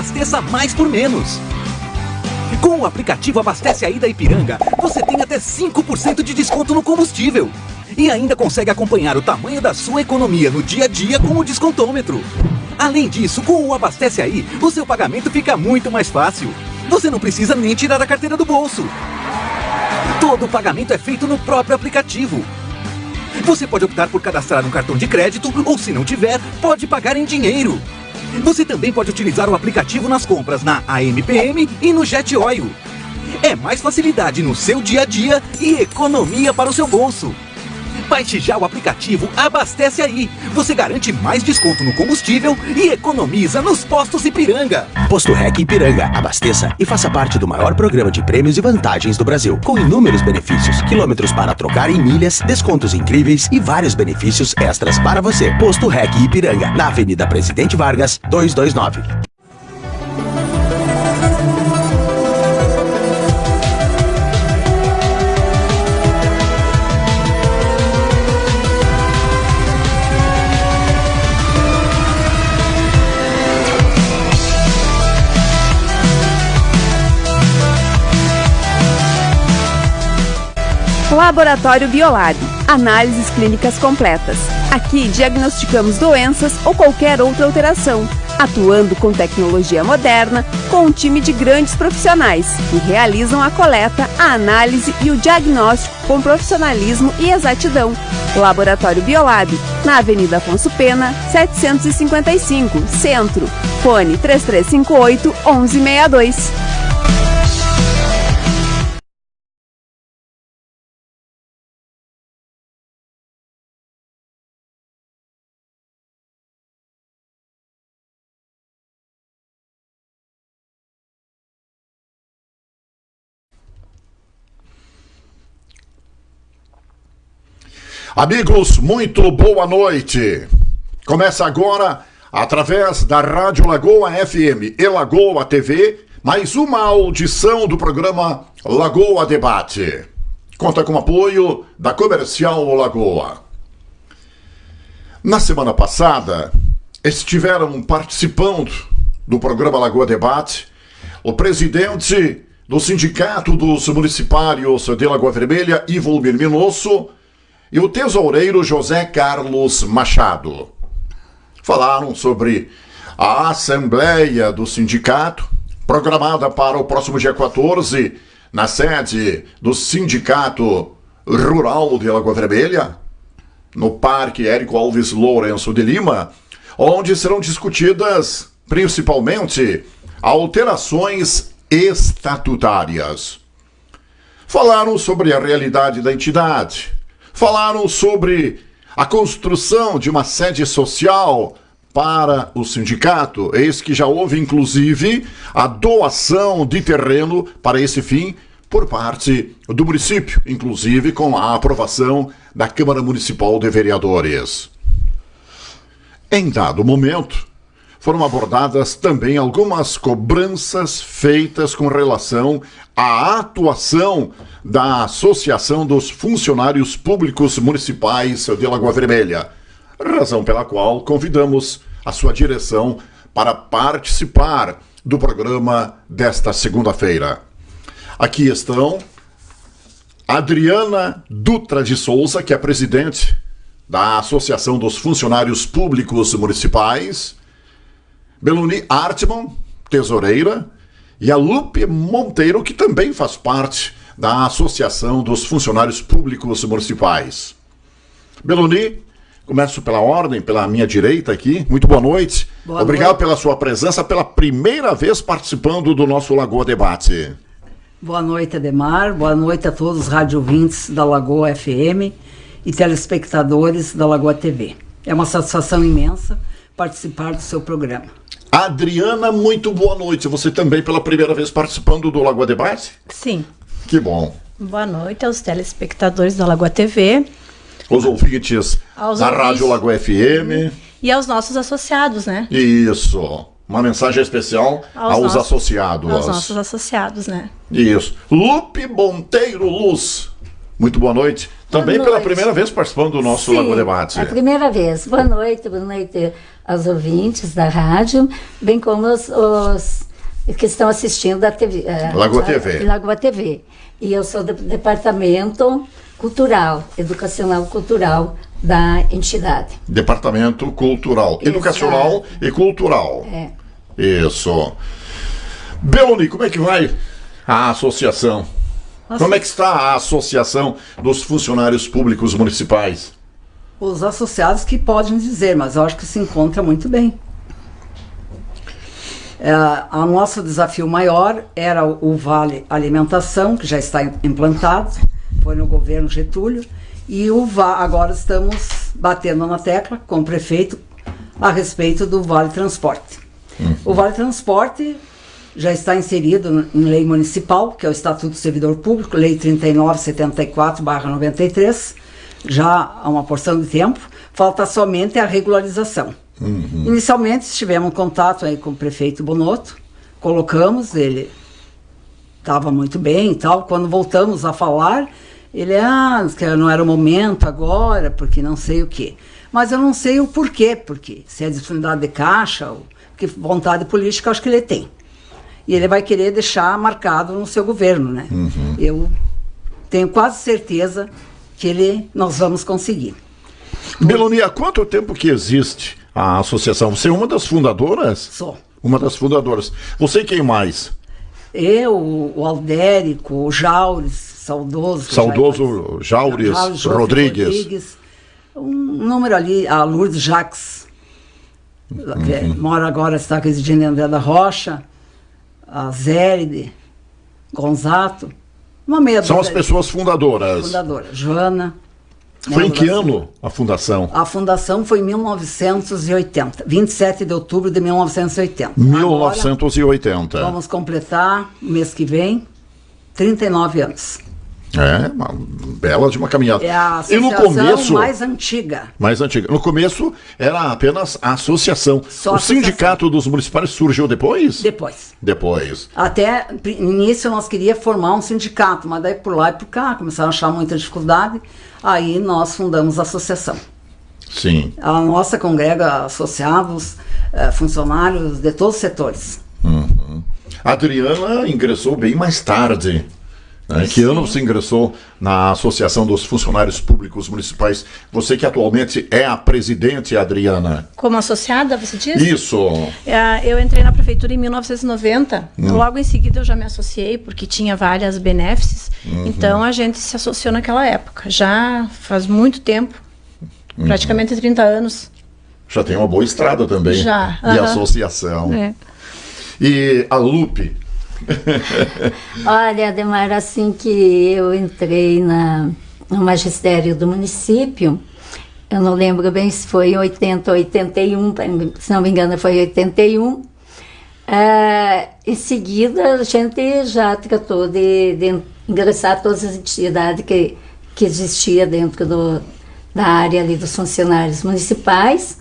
abasteça mais por menos. Com o aplicativo Abastece Aí da Ipiranga, você tem até 5% de desconto no combustível. E ainda consegue acompanhar o tamanho da sua economia no dia a dia com o descontômetro. Além disso, com o Abastece Aí, o seu pagamento fica muito mais fácil. Você não precisa nem tirar a carteira do bolso. Todo o pagamento é feito no próprio aplicativo. Você pode optar por cadastrar um cartão de crédito ou, se não tiver, pode pagar em dinheiro. Você também pode utilizar o aplicativo nas compras na AMPM e no Jet Oil. É mais facilidade no seu dia a dia e economia para o seu bolso. Baixe já o aplicativo Abastece Aí. Você garante mais desconto no combustível e economiza nos postos Ipiranga. Posto REC Ipiranga. Abasteça e faça parte do maior programa de prêmios e vantagens do Brasil, com inúmeros benefícios, quilômetros para trocar em milhas, descontos incríveis e vários benefícios extras para você. Posto REC Ipiranga, na Avenida Presidente Vargas, 229. Laboratório Biolab. Análises clínicas completas. Aqui diagnosticamos doenças ou qualquer outra alteração, atuando com tecnologia moderna, com um time de grandes profissionais que realizam a coleta, a análise e o diagnóstico com profissionalismo e exatidão. Laboratório Biolab, na Avenida Afonso Pena, 755, Centro. Fone 3358-1162. Amigos, muito boa noite. Começa agora, através da Rádio Lagoa FM e Lagoa TV, mais uma audição do programa Lagoa Debate. Conta com o apoio da Comercial Lagoa. Na semana passada, estiveram participando do programa Lagoa Debate o presidente do Sindicato dos Municipários de Lagoa Vermelha, Ivolmir Minosso, e o tesoureiro José Carlos Machado. Falaram sobre a Assembleia do Sindicato, programada para o próximo dia 14, na sede do Sindicato Rural de Lagoa Vermelha, no Parque Érico Alves Lourenço de Lima, onde serão discutidas, principalmente, alterações estatutárias. Falaram sobre a realidade da entidade, falaram sobre a construção de uma sede social para o sindicato. Eis que já houve, inclusive, a doação de terreno para esse fim por parte do município, inclusive com a aprovação da Câmara Municipal de Vereadores. Em dado momento, foram abordadas também algumas cobranças feitas com relação à atuação da Associação dos Funcionários Públicos Municipais de Lagoa Vermelha, razão pela qual convidamos a sua direção para participar do programa desta segunda-feira. Aqui estão Adriana Dutra de Souza, que é presidente da Associação dos Funcionários Públicos Municipais, Beluni Artman, tesoureira, e a Lupe Monteiro, que também faz parte da Associação dos Funcionários Públicos Municipais. Beluni, começo pela ordem, pela minha direita aqui. Muito boa noite. Obrigado pela sua presença, pela primeira vez participando do nosso Lagoa Debate. Boa noite, Ademar. Boa noite a todos os rádio-ouvintes da Lagoa FM e telespectadores da Lagoa TV. É uma satisfação imensa participar do seu programa. Adriana, muito boa noite. Você também pela primeira vez participando do Lagoa Debate? Sim. Que bom. Boa noite aos telespectadores da Lagoa TV. Os ouvintes da Rádio Lagoa FM. E aos nossos associados, né? Isso. Uma mensagem especial aos associados. Aos nossos associados, né? Isso. Lupe Monteiro Luz. Muito boa noite. Também Boa pela noite. primeira vvez participando do nosso Sim, Lagoa Debate. a primeira vez. Boa noite aos ouvintes da rádio, bem como os que estão assistindo a TV, Lagoa TV. Lagoa TV. E eu sou do Departamento Cultural, Educacional Cultural da entidade. Departamento Cultural, Exato. Educacional e Cultural. É. Isso. Beloni, como é que vai a associação? Como é que está a associação dos funcionários públicos municipais? Os associados que podem dizer, mas eu acho que se encontra muito bem. O nosso desafio maior era o Vale Alimentação, que já está implantado, foi no governo Getúlio, e agora estamos batendo na tecla com o prefeito a respeito do Vale Transporte. O Vale Transporte já está inserido em lei municipal, que é o Estatuto do Servidor Público, Lei 3974/93, já há uma porção de tempo, falta somente a regularização. Inicialmente estivemos em contato aí com o prefeito Bonotto, colocamos, ele estava muito bem e tal, quando voltamos a falar, ele, que não era o momento agora, porque não sei o quê. Mas eu não sei o porquê, porque se é disponibilidade de caixa, ou que vontade política, acho que ele tem. E ele vai querer deixar marcado no seu governo, né? Eu tenho quase certeza que nós vamos conseguir. Beloni, há quanto tempo que existe a associação? Você é uma das fundadoras? Sou. Uma das fundadoras. Você e quem mais? Eu, o Aldérico, o Jaures, saudoso Jaures Rodrigues. Um número ali, a Lourdes Jacques, que mora agora, está residindo em André da Rocha, a Zéride, Gonzato, uma meia São as dúzia pessoas fundadoras. fundadora, Joana. Foi em que Melo da Silva. ano a fundação? A fundação foi em 1980, 27 de outubro de 1980. 1980. Agora, vamos completar, mês que vem, 39 anos. É, uma bela de uma caminhada. É a E no associação começo, mais antiga. mais antiga. No começo era apenas a associação. Só O associação. Sindicato dos Municipais surgiu depois? Depois. Depois. Até no início nós queríamos formar um sindicato, mas daí por lá e por cá começaram a achar muita dificuldade. Aí nós fundamos a associação. Sim. A nossa congrega associados, funcionários de todos os setores. A Adriana ingressou bem mais tarde. Né? Que ano você ingressou na Associação dos Funcionários Públicos Municipais? Você que atualmente é a presidente, Adriana. Como associada, você disse? Isso. Eu entrei na prefeitura em 1990. Logo em seguida eu já me associei, porque tinha várias benéfices. Então a gente se associou naquela época. Já faz muito tempo, praticamente 30 anos. Já tem uma boa estrada também. Já. De associação. É. E a Lupe? Olha, Ademar, assim que eu entrei no magistério do município, eu não lembro bem se foi em 80 ou 81, se não me engano foi em 81. Em seguida, a gente já tratou de ingressar todas as entidades que existia dentro da área ali dos funcionários municipais,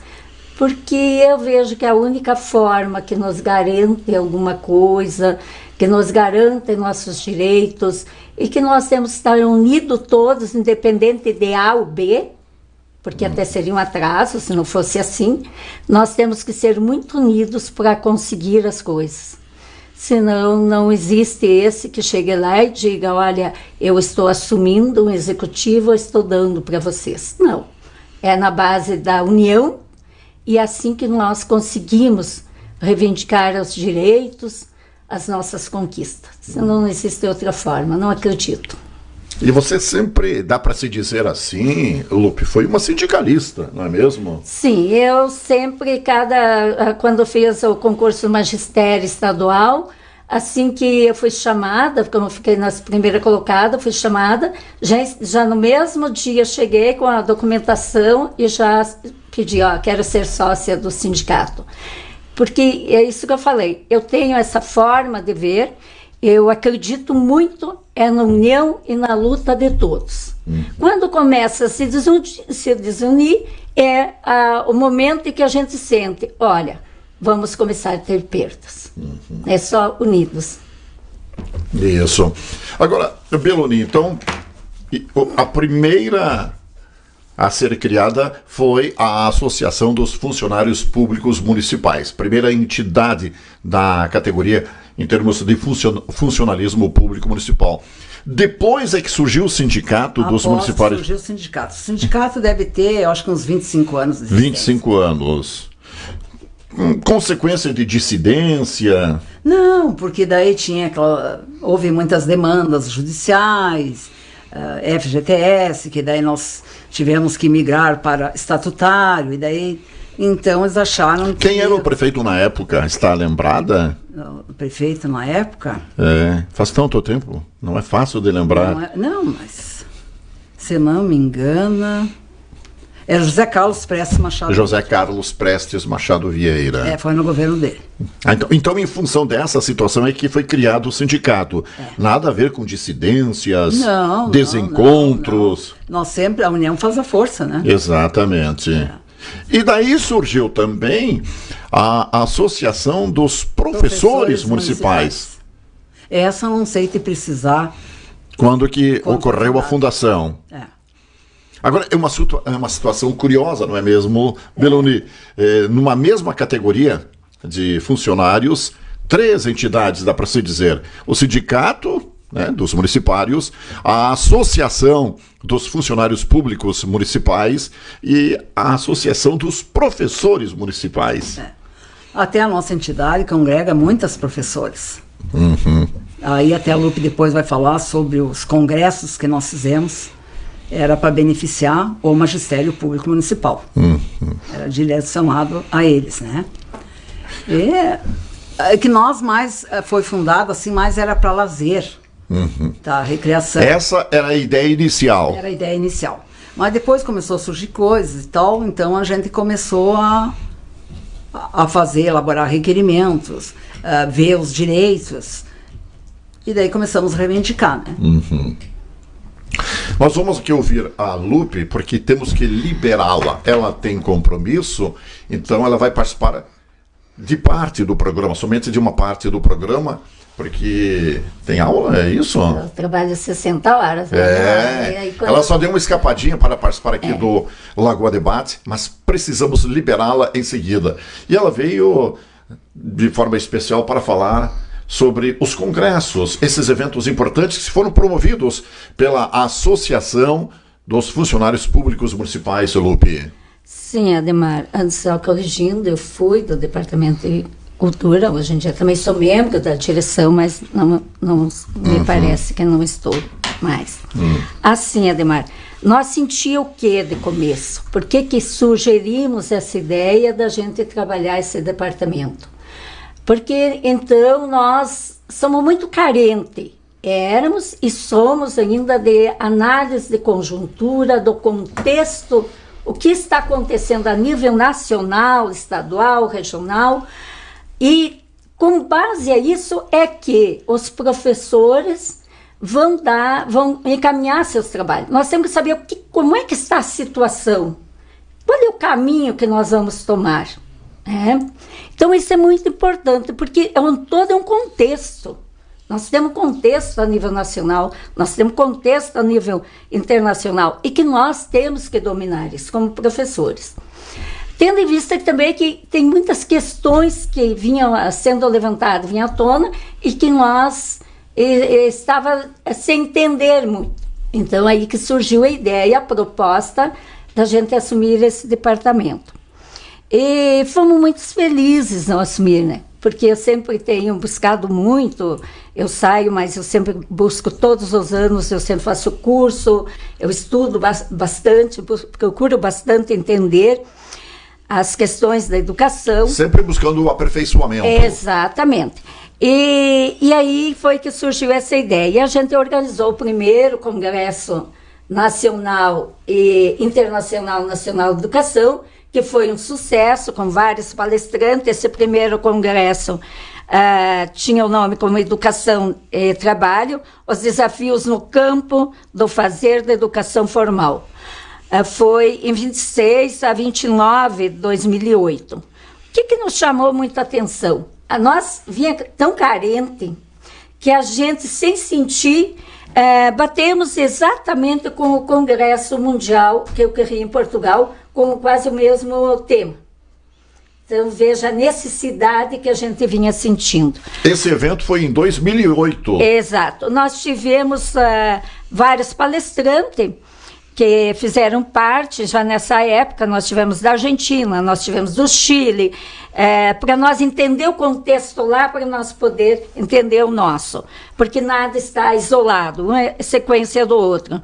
porque eu vejo que a única forma que nos garante alguma coisa, que nos garante nossos direitos e que nós temos que estar unidos todos, independente de A ou B, porque até seria um atraso se não fosse assim, nós temos que ser muito unidos para conseguir as coisas. Senão não existe esse que chegue lá e diga, olha, eu estou assumindo um executivo, eu estou dando para vocês. Não, é na base da união e é assim que nós conseguimos reivindicar os direitos, as nossas conquistas. Senão não existe outra forma, não acredito. E você sempre, dá para se dizer assim, Lupe, foi uma sindicalista, não é mesmo? Sim, eu sempre, quando fiz o concurso magistério estadual, assim que eu fui chamada, como eu fiquei na primeira colocada, fui chamada, já no mesmo dia cheguei com a documentação e já pedi, quero ser sócia do sindicato. Porque é isso que eu falei, eu tenho essa forma de ver, eu acredito muito na união e na luta de todos. Quando começa a se desunir, é o momento em que a gente sente, olha, vamos começar a ter perdas. É só unidos. Isso. Agora, Beloni, então, E a primeira a ser criada foi a Associação dos Funcionários Públicos Municipais, primeira entidade da categoria em termos de funcionalismo público municipal. Depois é que surgiu o sindicato dos municipais. Surgiu o sindicato. O sindicato deve ter, eu acho que uns 25 anos de existência. 25 anos. Consequência de dissidência? Não, porque daí houve muitas demandas judiciais, FGTS, que daí nós tivemos que migrar para estatutário, e daí, então eles acharam que... Quem era o prefeito na época? Está lembrada? O prefeito na época? Faz tanto tempo, não é fácil de lembrar. Não, mas, se não me engano, era José Carlos Prestes Machado. José Carlos Prestes Machado Vieira. Foi no governo dele. Então, em função dessa situação é que foi criado o sindicato. Nada a ver com dissidências, desencontros. Não. Nós sempre, a união faz a força, né? Exatamente. E daí surgiu também a Associação dos Professores Municipais. Essa não sei te precisar. Quando que ocorreu a fundação. Agora, é uma situação curiosa, não é mesmo, Beloni? Numa mesma categoria de funcionários, 3 entidades, dá para se dizer. O sindicato, né, dos municipários, a Associação dos Funcionários Públicos Municipais e a Associação dos Professores Municipais. Até a nossa entidade congrega muitos professores. Aí até a Lupe depois vai falar sobre os congressos que nós fizemos. Era para beneficiar o magistério público municipal. Era direcionado a eles, né? E que nós mais foi fundado assim, mais era para lazer, tá? Recreação. Essa era a ideia inicial. Era a ideia inicial. Mas depois começou a surgir coisas e tal, então a gente começou a elaborar requerimentos, ver os direitos, e daí começamos a reivindicar, né? Nós vamos aqui ouvir a Lupe, porque temos que liberá-la. Ela tem compromisso, então ela vai participar de parte do programa, somente de uma parte do programa, porque tem aula, é isso? Eu trabalho 60 horas. Ela só deu uma escapadinha para participar aqui do Lagoa Debate, mas precisamos liberá-la em seguida. E ela veio de forma especial para falar sobre os congressos, esses eventos importantes que foram promovidos pela Associação dos Funcionários Públicos Municipais, Lupe. Sim, Ademar, antes só corrigindo, eu fui do Departamento de Cultura, hoje em dia também sou membro da direção, mas não me parece que não estou mais. Assim, Ademar, nós sentíamos o que de começo? Por que sugerimos essa ideia da gente trabalhar esse departamento? Porque, então, nós somos muito carentes. Éramos e somos ainda de análise de conjuntura, do contexto, o que está acontecendo a nível nacional, estadual, regional. E, com base a isso, é que os professores vão encaminhar seus trabalhos. Nós temos que saber como é que está a situação, qual é o caminho que nós vamos tomar. Então isso é muito importante, porque todo um contexto. Nós temos contexto a nível nacional, nós temos contexto a nível internacional, e que nós temos que dominar isso como professores. Tendo em vista também que tem muitas questões que vinham sendo levantadas, vinham à tona, e que nós estava sem entender muito. Então aí que surgiu a ideia, a proposta da gente assumir esse departamento. E fomos muito felizes não assumir, né? Porque eu sempre tenho buscado muito, eu saio, mas eu sempre busco todos os anos, eu sempre faço curso, eu estudo bastante, procuro bastante entender as questões da educação. Sempre buscando o aperfeiçoamento. Exatamente. E aí foi que surgiu essa ideia. E a gente organizou o primeiro Congresso Nacional e Internacional Nacional de Educação, que foi um sucesso, com vários palestrantes. Esse primeiro congresso tinha o nome como Educação e Trabalho, os desafios no campo do fazer da educação formal. Foi em 26 a 29 de 2008. O que nos chamou muita atenção? Nós vinha tão carente que a gente, sem sentir, batemos exatamente com o Congresso Mundial que ocorria em Portugal, com quase o mesmo tema. Então, veja a necessidade que a gente vinha sentindo. Esse evento foi em 2008. Exato. Nós tivemos vários palestrantes que fizeram parte já nessa época. Nós tivemos da Argentina, nós tivemos do Chile, para nós entender o contexto lá, para nós poder entender o nosso, porque nada está isolado, uma é sequência do outro.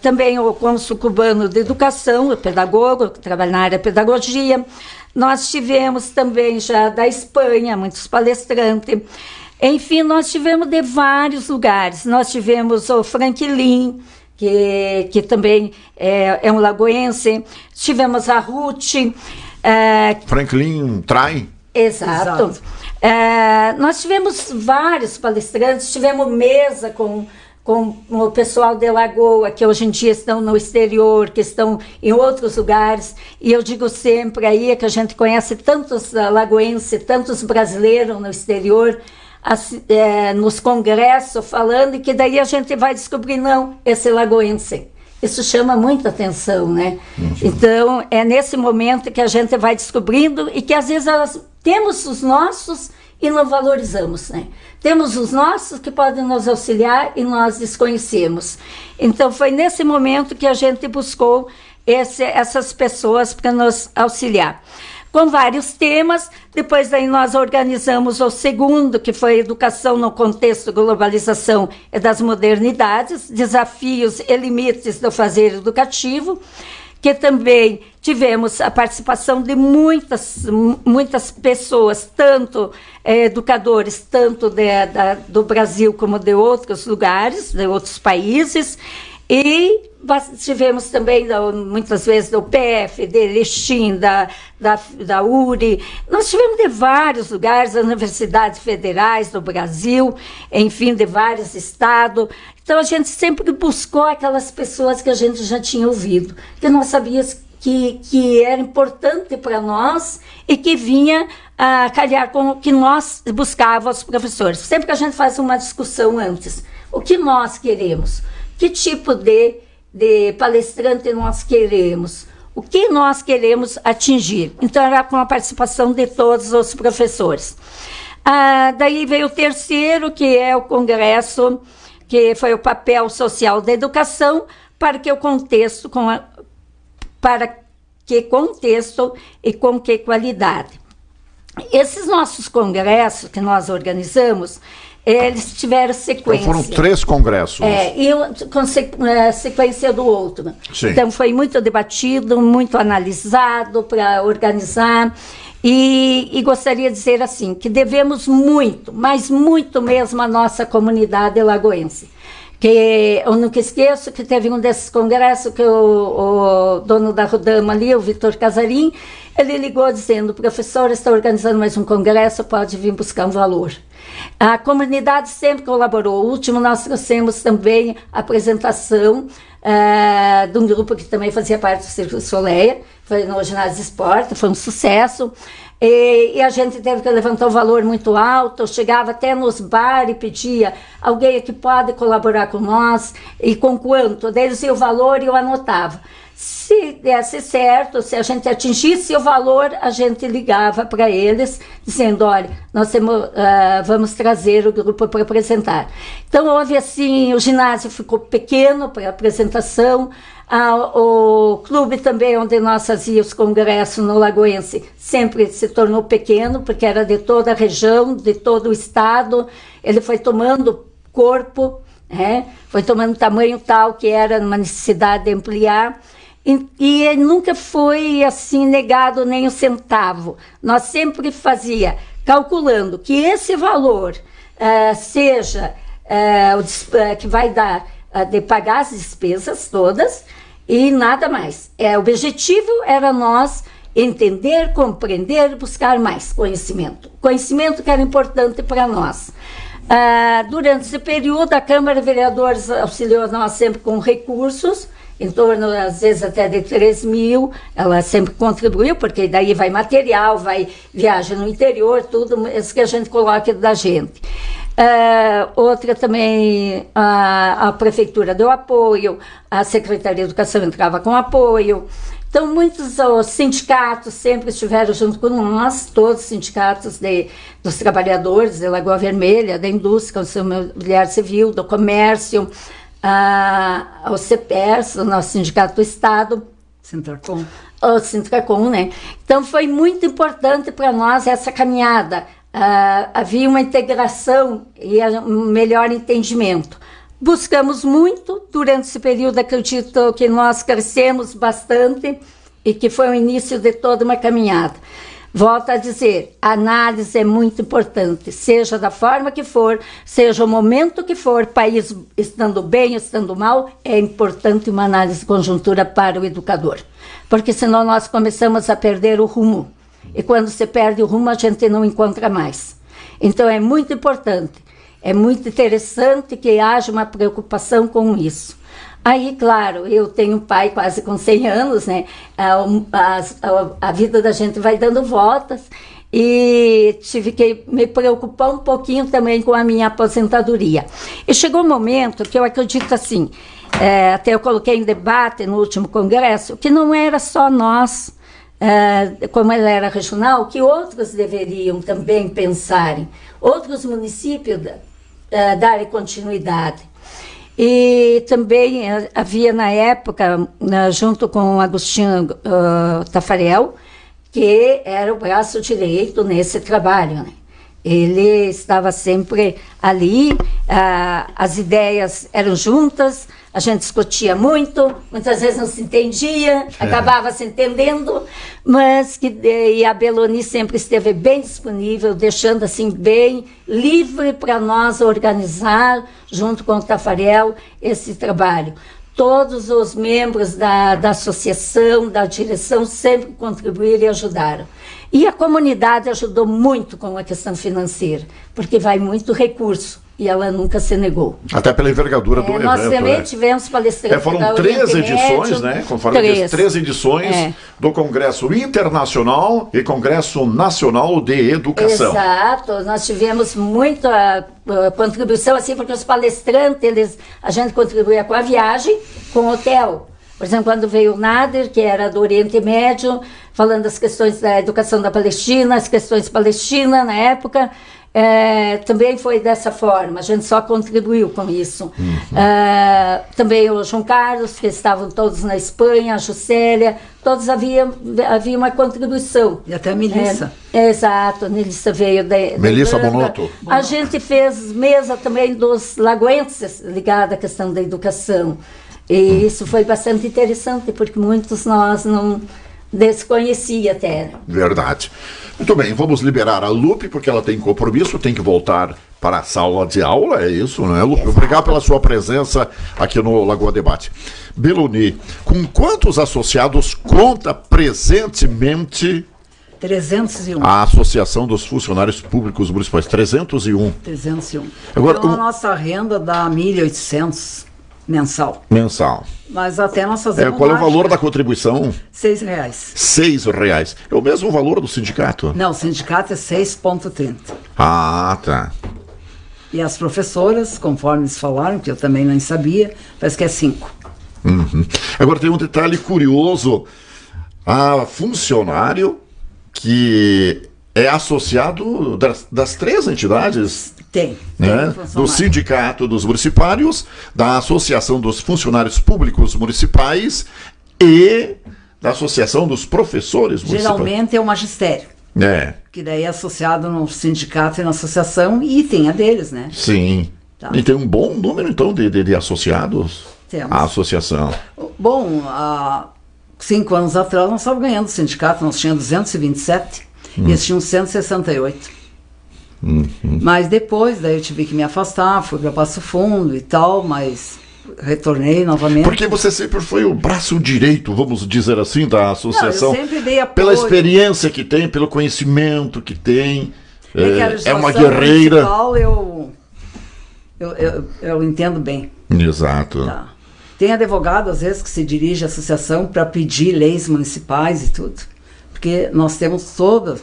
Também o cônsul cubano de educação, o pedagogo, que trabalha na área de pedagogia. Nós tivemos também já da Espanha, muitos palestrantes. Enfim, nós tivemos de vários lugares. Nós tivemos o Franklin, que também é um lagoense. Tivemos a Ruth. Franklin Trai. Exato. Nós tivemos vários palestrantes, tivemos mesa com o pessoal de Lagoa, que hoje em dia estão no exterior, que estão em outros lugares, e eu digo sempre aí que a gente conhece tantos lagoenses, tantos brasileiros no exterior, nos congressos, falando, e que daí a gente vai descobrir, não, esse lagoense. Isso chama muita atenção, né? Então, é nesse momento que a gente vai descobrindo, e que às vezes temos os nossos e não valorizamos, né? Temos os nossos que podem nos auxiliar e nós desconhecemos. Então, foi nesse momento que a gente buscou essas pessoas para nos auxiliar. Com vários temas, depois daí nós organizamos o segundo, que foi Educação no Contexto Globalização e das Modernidades, Desafios e Limites do Fazer Educativo, que também tivemos a participação de muitas pessoas, tanto educadores, tanto do Brasil como de outros lugares, de outros países, e tivemos também, muitas vezes, do PF, de Erechim, da URI. Nós tivemos de vários lugares, das universidades federais do Brasil, enfim, de vários estados. Então, a gente sempre buscou aquelas pessoas que a gente já tinha ouvido, que nós sabíamos que era importante para nós e que vinha a calhar com o que nós buscávamos, os professores. Sempre que a gente faz uma discussão antes, o que nós queremos? Que tipo de palestrante nós queremos? O que nós queremos atingir? Então, era com a participação de todos os professores. Daí veio o terceiro, que é o congresso, que foi o papel social da educação, para que contexto e com que qualidade. Esses nossos congressos que nós organizamos, eles tiveram sequência. Então foram 3 congressos. E com sequência do outro. Sim. Então foi muito debatido, muito analisado para organizar. E gostaria de dizer assim, que devemos muito, mas muito mesmo à nossa comunidade lagoense. Que eu nunca esqueço que teve um desses congressos que o dono da Rodama ali, o Vitor Casarim, ele ligou dizendo: professor, está organizando mais um congresso, pode vir buscar um valor. A comunidade sempre colaborou. O último nós trouxemos também a apresentação de um grupo que também fazia parte do Circo Soleil, foi no ginásio de esporte, foi um sucesso. E a gente teve que levantar um valor muito alto. Eu chegava até nos bares e pedia: alguém que pode colaborar com nós, e com quanto? Daí eles iam o valor e eu anotava. Se desse certo, se a gente atingisse o valor, a gente ligava para eles, dizendo: olha, nós vamos trazer o grupo para apresentar. Então, houve assim, o ginásio ficou pequeno para a apresentação, o clube também, onde nós fazíamos congresso no Lagoense, sempre se tornou pequeno, porque era de toda a região, de todo o estado. Ele foi tomando corpo, foi tomando tamanho tal que era uma necessidade de ampliar. E ele nunca foi assim negado nem um centavo. Nós sempre fazia, calculando que esse valor seja que vai dar de pagar as despesas todas e nada mais. O objetivo era nós entender, compreender, buscar mais conhecimento. Conhecimento que era importante para nós. Durante esse período, a Câmara de Vereadores auxiliou nós sempre com recursos, em torno, às vezes, até de 3 mil, ela sempre contribuiu, porque daí vai material, vai viagem no interior, tudo isso que a gente coloca da gente. Outra também, a Prefeitura deu apoio, a Secretaria de Educação entrava com apoio. Então, muitos sindicatos sempre estiveram junto com nós, todos os sindicatos dos trabalhadores de Lagoa Vermelha, da indústria, do Mulher Civil, do comércio, o CEPERS, o nosso sindicato do Estado. Sintracom. O Sintracom, né? Então, foi muito importante para nós essa caminhada. Havia uma integração e um melhor entendimento. Buscamos muito, durante esse período acredito que nós crescemos bastante e que foi o início de toda uma caminhada. Volto a dizer, a análise é muito importante, seja da forma que for, seja o momento que for, país estando bem, estando mal, é importante uma análise de conjuntura para o educador, porque senão nós começamos a perder o rumo, e quando se perde o rumo a gente não encontra mais. Então é muito importante. É muito interessante que haja uma preocupação com isso. Aí, claro, eu tenho um pai quase com 100 anos, né? A vida da gente vai dando voltas e tive que me preocupar um pouquinho também com a minha aposentadoria. E chegou um momento que eu acredito assim, até eu coloquei em debate no último congresso, que não era só nós, como ela era regional, que outros deveriam também pensarem, outros municípios darem continuidade. E também havia na época, junto com o Agostinho Tafarel, que era o braço direito nesse trabalho, né? Ele estava sempre ali, as ideias eram juntas, a gente discutia muito, muitas vezes não se entendia, acabava se entendendo, mas e a Beloni sempre esteve bem disponível, deixando assim bem livre para nós organizar, junto com o Tafarel, esse trabalho. Todos os membros da associação, da direção, sempre contribuíram e ajudaram. E a comunidade ajudou muito com a questão financeira, porque vai muito recurso, e ela nunca se negou. Até pela envergadura do evento. Nós também tivemos palestrantes. Foram 3 edições, né? Conforme 3 edições do Congresso Internacional e Congresso Nacional de Educação. Exato, nós tivemos muita contribuição, assim, porque os palestrantes, a gente contribuía com a viagem, com o hotel. Por exemplo, quando veio o Nader, que era do Oriente Médio, falando das questões da educação da Palestina, as questões palestinas na época, também foi dessa forma, a gente só contribuiu com isso. Também o João Carlos, que estavam todos na Espanha, a Juscelia, todos havia uma contribuição. E até a Melissa. Exato, a Melissa veio da Melissa Bonotto. A gente fez mesa também dos lagoenses, ligada à questão da educação. E isso foi bastante interessante, porque muitos nós não desconhecia até. Verdade. Muito bem, vamos liberar a Lupe, porque ela tem compromisso, tem que voltar para a sala de aula, é isso, né, Lupe? Obrigado pela sua presença aqui no Lagoa Debate. Beloni, com quantos associados conta presentemente 301. a Associação dos Funcionários Públicos Municipais? 301. 301. Agora, então, a nossa renda dá 1.800 mensal. Mas até nós fazemos qual é o valor da contribuição? R$6. R$6. É o mesmo valor do sindicato? Não, o sindicato é 6,30. Ah, tá. E as professoras, conforme eles falaram, que eu também nem sabia, parece que é 5. Agora tem um detalhe curioso. Há funcionário que é associado das 3 entidades. Tem do Sindicato dos Municipários, da Associação dos Funcionários Públicos Municipais e da Associação dos Professores Municipais. Geralmente é o magistério. Que daí é associado no sindicato e na associação, e tem a deles, né? Sim. Tá. E tem um bom número, então, de associados à associação. Bom, há 5 anos atrás nós estávamos ganhando o sindicato, nós tínhamos 227 e eles tinham 168. Mas depois, daí eu tive que me afastar, fui para Passo Fundo e tal, mas retornei novamente. Porque você sempre foi o braço direito, vamos dizer assim, da associação. Não, eu sempre dei apoio. Pela experiência que tem, pelo conhecimento que tem. É uma guerreira. Eu entendo bem. Exato. Tá. Tem advogado, às vezes, que se dirige à associação para pedir leis municipais e tudo. porque nós temos todas...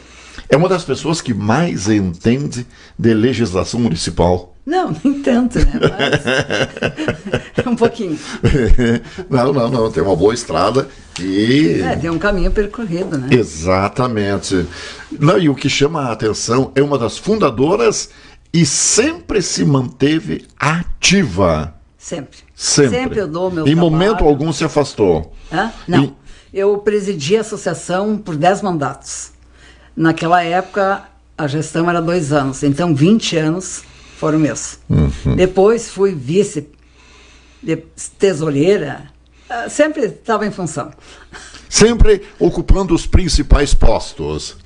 É uma das pessoas que mais entende de legislação municipal. Não, nem tanto, né? Mas... um pouquinho. Não, tem uma boa estrada e... tem um caminho percorrido, né? Exatamente. Não, e o que chama a atenção é uma das fundadoras e sempre se manteve ativa. Sempre. Sempre. Sempre eu dou meu Em trabalho. momento algum se afastou. Não. Eu presidi a associação por 10 mandatos. Naquela época, a gestão era 2 anos. Então, 20 anos foram meus. Depois, fui vice-tesoureira. Sempre estava em função. Sempre ocupando os principais postos.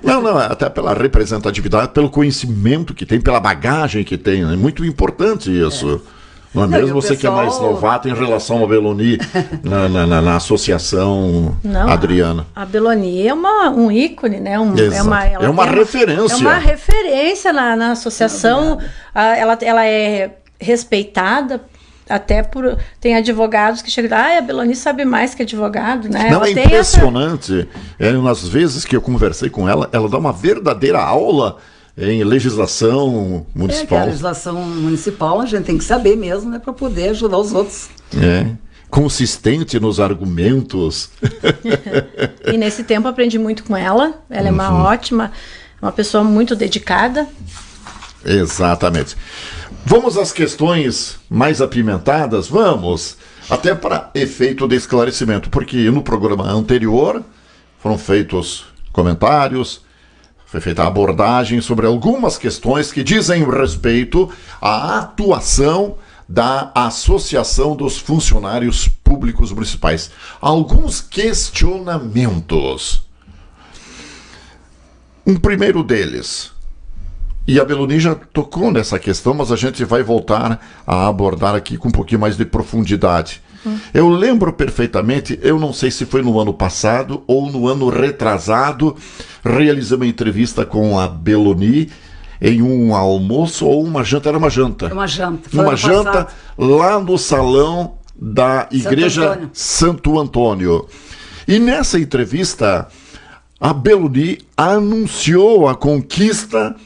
Não, até pela representatividade, pelo conhecimento que tem, pela bagagem que tem. É muito importante isso. Não é mesmo? Você que é mais novato em relação ao Belloni na associação, Adriana. A Belloni é um ícone, né? É uma referência. É uma referência na associação. Ela é respeitada. Até tem advogados que chegam e a Belloni sabe mais que advogado, né? Não, é impressionante. Nas vezes que eu conversei com ela, ela dá uma verdadeira aula em legislação municipal. A legislação municipal a gente tem que saber mesmo, né? Para poder ajudar os outros. Consistente nos argumentos. E nesse tempo aprendi muito com ela. Ela é uma pessoa muito dedicada. Exatamente. Vamos às questões mais apimentadas? Vamos! Até para efeito de esclarecimento, porque no programa anterior foram feitos comentários, foi feita a abordagem sobre algumas questões que dizem respeito à atuação da Associação dos Funcionários Públicos Municipais. Alguns questionamentos. Um primeiro deles... E a Belloni já tocou nessa questão, mas a gente vai voltar a abordar aqui com um pouquinho mais de profundidade. Eu lembro perfeitamente, eu não sei se foi no ano passado ou no ano retrasado, realizei uma entrevista com a Belloni em um almoço ou uma janta. Era uma janta. Uma janta. Uma janta lá no salão da Igreja Santo Antônio. E nessa entrevista, a Belloni anunciou a conquista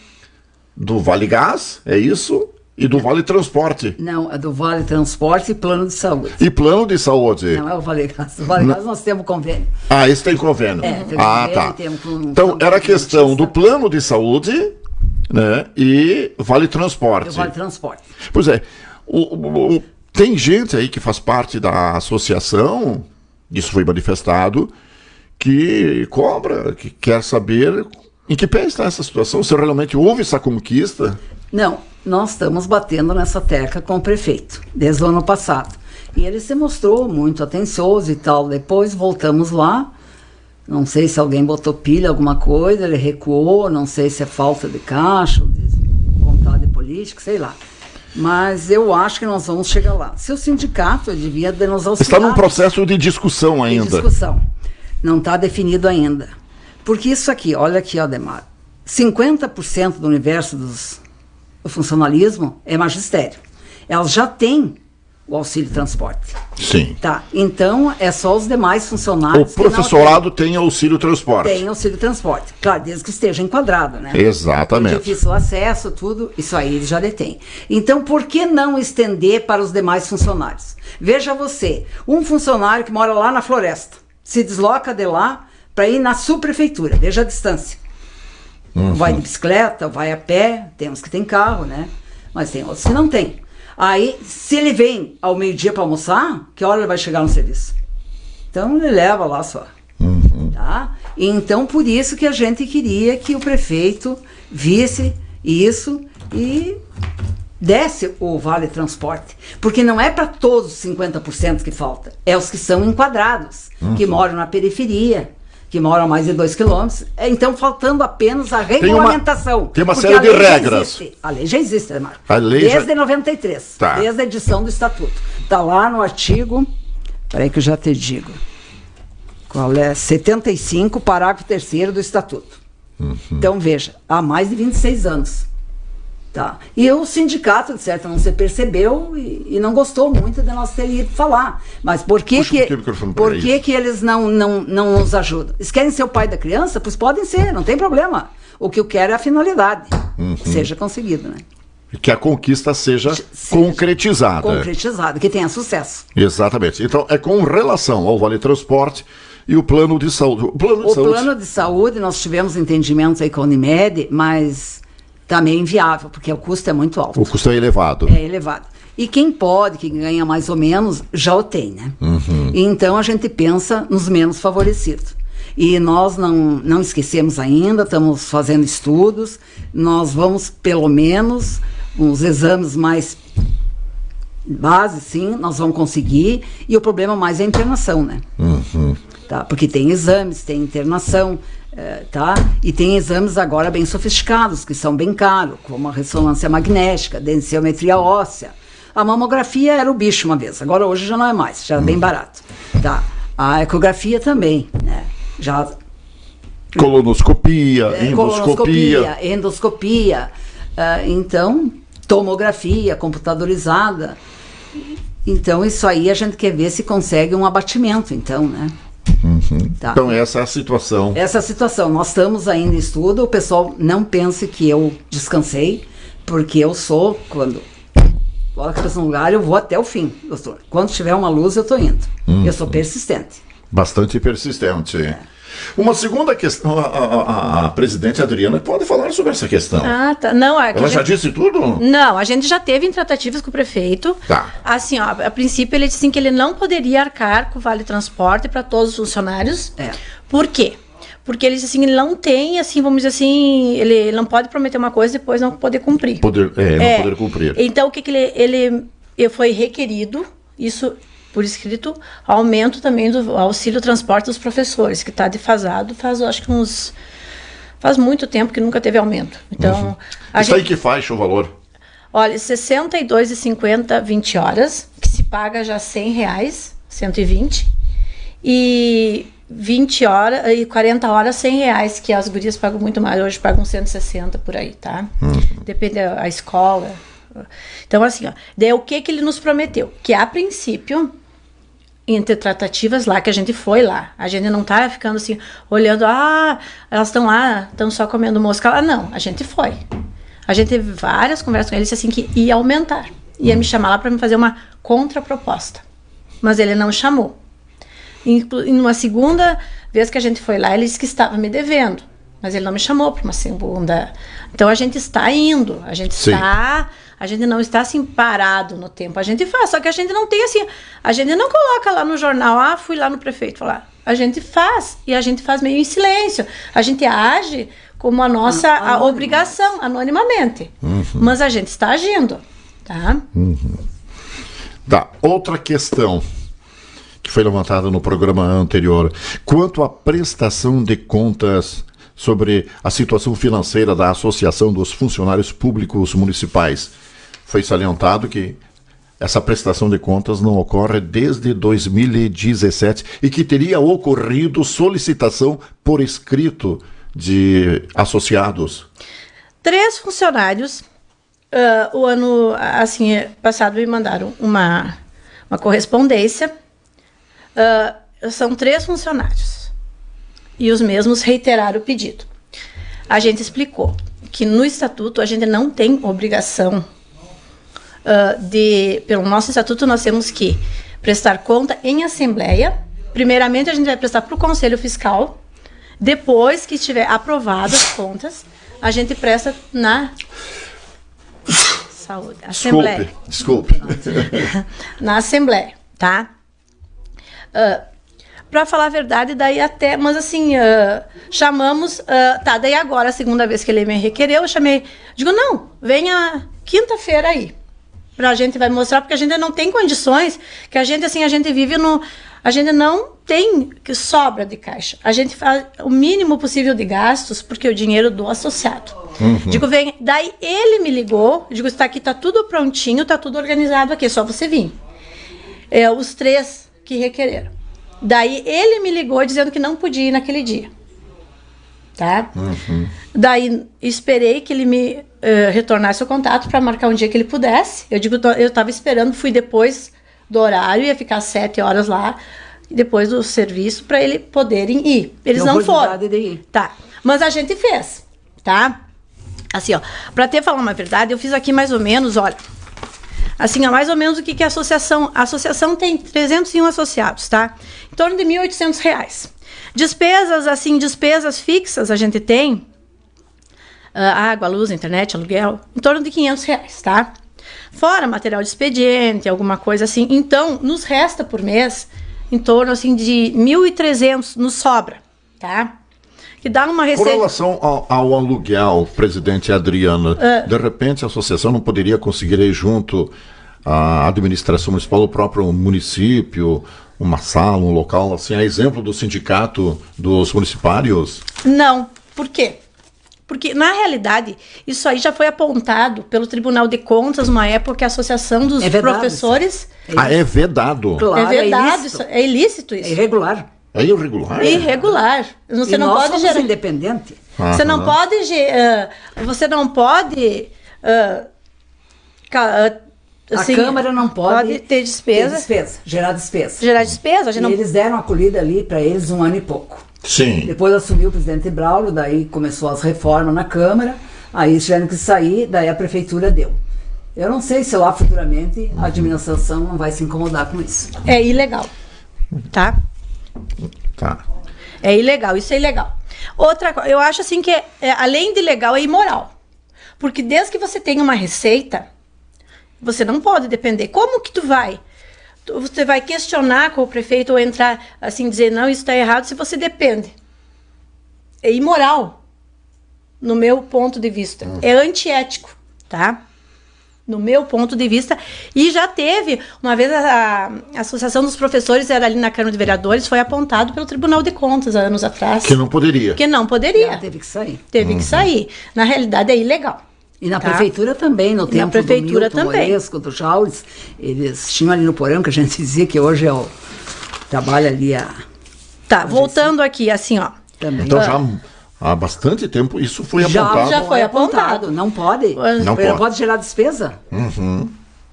do Vale Gás, é isso? E do Vale Transporte. Não, é do Vale Transporte e Plano de Saúde. E Plano de Saúde. Não é o Vale Gás. O Vale Gás nós temos convênio. Esse tem convênio. Tem convênio, tá. Então, era a questão do Plano de Saúde, né, e Vale Transporte. E o Vale Transporte. Pois é. Tem gente aí que faz parte da associação, isso foi manifestado, que cobra, que quer saber... Em que pé está essa situação? Se realmente houve essa conquista? Não, nós estamos batendo nessa tecla com o prefeito, desde o ano passado. E ele se mostrou muito atencioso e tal. Depois voltamos lá, não sei se alguém botou pilha, alguma coisa, ele recuou, não sei se é falta de caixa, de vontade política, sei lá. Mas eu acho que nós vamos chegar lá. Se o sindicato devia nos auxiliar... Está num processo de discussão ainda. De discussão. Não está definido ainda. Porque isso aqui, olha aqui, Ademar, 50% do universo do funcionalismo é magistério. Elas já têm o auxílio transporte. Sim. Tá, então é só os demais funcionários. O professorado tem auxílio transporte. Tem auxílio transporte. Claro, desde que esteja enquadrado, né? Exatamente. Difícil acesso, tudo, isso aí ele já detém. Então, por que não estender para os demais funcionários? Veja você, um funcionário que mora lá na floresta, se desloca de lá para ir na subprefeitura, veja a distância. Vai de bicicleta, vai a pé, tem uns que tem carro, né? Mas tem outros que não tem. Aí, se ele vem ao meio-dia para almoçar, que hora ele vai chegar no serviço? Então, ele leva lá só. Tá? E então, por isso que a gente queria que o prefeito visse isso e desse o Vale Transporte. Porque não é para todos os 50% que falta. É os que são enquadrados, que moram na periferia, que moram a mais de 2 quilômetros. Então, faltando apenas a regulamentação. Tem uma série de regras. A lei já existe, né, Marco? Desde 93, tá. Desde a edição do Estatuto. Está lá no artigo, peraí que eu já te digo, qual é? 75, parágrafo 3º do Estatuto. Então, veja, há mais de 26 anos. Tá. E o sindicato, de certo, não se percebeu e não gostou muito de nós terem ido falar. Mas por que que eles não nos ajudam? Eles querem ser o pai da criança? Pois podem ser, não tem problema. O que eu quero é a finalidade, seja conseguido, né? Que a conquista seja concretizada. Concretizada, que tenha sucesso. Exatamente. Então, é com relação ao Vale Transporte e o plano de saúde. Plano de saúde, nós tivemos entendimentos aí com a Unimed, mas está meio inviável, porque o custo é muito alto. O custo é elevado. É elevado. E quem pode, que ganha mais ou menos, já o tem, né? Então a gente pensa nos menos favorecidos. E nós não esquecemos ainda, estamos fazendo estudos, nós vamos pelo menos uns exames mais base, sim, nós vamos conseguir, e o problema mais é a internação, né? Tá? Porque tem exames, tem internação, tá? E tem exames agora bem sofisticados, que são bem caros, como a ressonância magnética, densitometria óssea. A mamografia era o bicho uma vez, agora hoje já não é mais, já é bem barato. Tá? A ecografia também, né? Já... Colonoscopia, endoscopia, então, tomografia computadorizada. Então, isso aí a gente quer ver se consegue um abatimento, então, né? Tá. Então, essa é a situação. Essa é a situação. Nós estamos ainda em estudo, o pessoal não pense que eu descansei, porque eu sou, quando coloca no lugar, eu vou até o fim. Quando tiver uma luz, eu estou indo. Eu sou persistente. Bastante persistente. Uma segunda questão, a presidente Adriana pode falar sobre essa questão. Ah, tá. Não, ela já disse tudo? Não, a gente já teve em tratativas com o prefeito. Tá. Assim, ó, a princípio ele disse assim, que ele não poderia arcar com o Vale Transporte para todos os funcionários. Por quê? Porque ele disse assim, ele não tem, assim, vamos dizer assim, ele não pode prometer uma coisa e depois não poder cumprir. Não poder cumprir. Então, o que ele foi requerido, isso por escrito, aumento também do auxílio transporte dos professores, que está defasado, acho que faz muito tempo que nunca teve aumento. Então, isso aí que faixa o valor? Olha, R$ 62,50, 20 horas, que se paga já R$ 100, 120, e 20 horas e 40 horas R$ 100, que as gurias pagam muito mais, hoje pagam 160 por aí, tá? Depende da escola. Então, assim, ó, daí o que ele nos prometeu? Que a princípio, entre tratativas lá, que a gente foi lá, a gente não tá ficando assim, olhando, elas estão lá, estão só comendo mosca lá, não, a gente foi. A gente teve várias conversas com ele, disse assim que ia aumentar, ia me chamar lá para me fazer uma contraproposta, mas ele não chamou. Em uma segunda vez que a gente foi lá, ele disse que estava me devendo, mas ele não me chamou para uma segunda. Então a gente está indo, a gente não está assim parado no tempo, a gente faz, só que a gente não tem assim, a gente não coloca lá no jornal, fui lá no prefeito falar, a gente faz, e a gente faz meio em silêncio, a gente age como a nossa obrigação, anonimamente, mas a gente está agindo, tá? Tá, outra questão que foi levantada no programa anterior, quanto à prestação de contas sobre a situação financeira da Associação dos Funcionários Públicos Municipais. Foi salientado que essa prestação de contas não ocorre desde 2017 e que teria ocorrido solicitação por escrito de associados. 3 funcionários, o ano assim, passado, me mandaram uma correspondência. São 3 funcionários. E os mesmos reiteraram o pedido. A gente explicou que no estatuto a gente não tem obrigação pelo nosso estatuto nós temos que prestar conta em assembleia. Primeiramente a gente vai prestar para o Conselho Fiscal. Depois que estiver aprovado as contas, a gente presta na saúde, assembleia. Desculpe. Na assembleia, tá? Para falar a verdade, daí até, mas assim, chamamos, daí agora, a segunda vez que ele me requereu, eu chamei, digo, não, venha quinta-feira aí, pra gente vai mostrar, porque a gente não tem condições, que a gente, assim, a gente vive a gente não tem sobra de caixa, a gente faz o mínimo possível de gastos, porque o dinheiro do associado. Digo, vem, daí ele me ligou, digo, está aqui, tá tudo prontinho, tá tudo organizado aqui, é só você vir. Os 3 que requereram. Daí ele me ligou dizendo que não podia ir naquele dia. tá? Daí esperei que ele me retornasse o contato para marcar um dia que ele pudesse. Eu digo, eu estava esperando, fui depois do horário, ia ficar 7 horas lá, depois do serviço, para eles poderem ir. Eles não foram. De ir. Tá, mas a gente fez, tá? Assim, ó, para falar uma verdade, eu fiz aqui mais ou menos, olha, assim, ó, mais ou menos o que é a associação. A associação tem 301 associados, tá? Em torno de R$ 1.800. Despesas, assim, despesas fixas a gente tem, água, luz, internet, aluguel, em torno de R$500, tá? Fora material de expediente, alguma coisa assim. Então, nos resta por mês, em torno, assim, de 1.300, nos sobra, tá? Que dá uma receita... Com relação ao aluguel, presidente Adriana, de repente a associação não poderia conseguir ir junto à administração municipal, o próprio município, uma sala, um local, assim, a exemplo do sindicato dos municipários? Não. Por quê? Porque, na realidade, isso aí já foi apontado pelo Tribunal de Contas, numa época que a Associação dos Professores... É vedado? Claro, é vedado, é ilícito isso. É irregular. É irregular? Irregular. Você E não nós pode somos independente. Você não pode... você não pode... assim, a Câmara não pode ter despesa. Gerar despesa. Gerar despesa. A gente E não... eles deram acolhida ali para eles 1 ano e pouco. Sim. Depois assumiu o presidente Braulio, daí começou as reformas na Câmara, aí eles tiveram que sair, daí a prefeitura deu. Eu não sei se lá futuramente a administração não vai se incomodar com isso. É ilegal, tá? Tá. É ilegal, isso é ilegal. Outra coisa, eu acho assim que além de ilegal, é imoral. Porque desde que você tenha uma receita, você não pode depender. Como que tu vai? Você vai questionar com o prefeito ou entrar assim, dizer, não, isso está errado, se você depende. É imoral, no meu ponto de vista. É antiético, tá? No meu ponto de vista. E já teve, uma vez a Associação dos Professores, era ali na Câmara de Vereadores, foi apontado pelo Tribunal de Contas, há anos atrás. Que não poderia. Que não poderia. Ela teve que sair. Teve que sair. Na realidade, é ilegal. E na tá? prefeitura também, no tempo do Milton Moresco, do Jaules, eles tinham ali no porão, que a gente dizia que hoje é o trabalho ali a... Tá, voltando aqui, assim, ó. Também. Então já há bastante tempo isso foi apontado. Já foi apontado. Não pode. Não pode gerar despesa.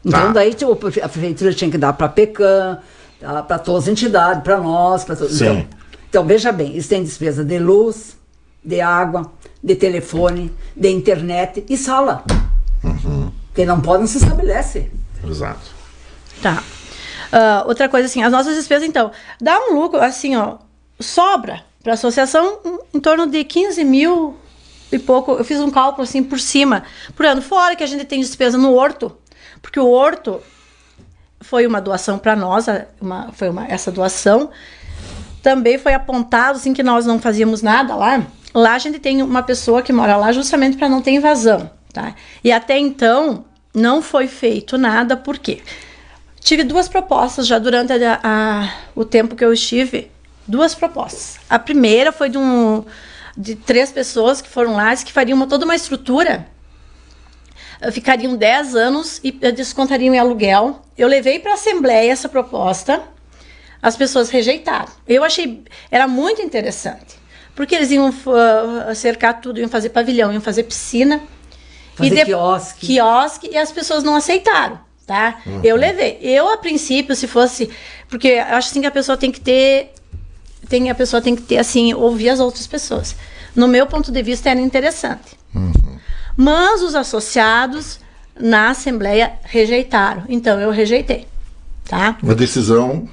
Então Tá. daí tipo, a prefeitura tinha que dar para a PECAM, para todas as entidades, para nós, para todos. Sim. Então veja bem, eles têm despesa de luz, de água, de telefone, de internet e sala. Porque não podem se estabelece. Exato. Tá. Outra coisa assim, as nossas despesas, então, dá um lucro, assim, ó, sobra para a associação em torno de 15 mil e pouco. Eu fiz um cálculo assim por cima, por ano. Fora que a gente tem despesa no horto, porque o horto foi uma doação para nós, essa doação também foi apontado assim que nós não fazíamos nada lá. Lá a gente tem uma pessoa que mora lá justamente para não ter invasão, tá? E até então não foi feito nada, por quê? Tive 2 propostas já durante o tempo que eu estive, 2 propostas. A primeira foi de 3 pessoas que foram lá, que fariam toda uma estrutura, ficariam 10 anos e descontariam em aluguel. Eu levei para a Assembleia essa proposta, as pessoas rejeitaram. Eu achei, era muito interessante, porque eles iam cercar tudo, iam fazer pavilhão, iam fazer piscina, Fazer quiosque, e as pessoas não aceitaram, tá? Eu levei. Eu, a princípio, se fosse... Porque eu acho assim que a pessoa tem que ter... assim, ouvir as outras pessoas. No meu ponto de vista, era interessante. Mas os associados, na Assembleia, rejeitaram. Então, eu rejeitei, tá? Uma decisão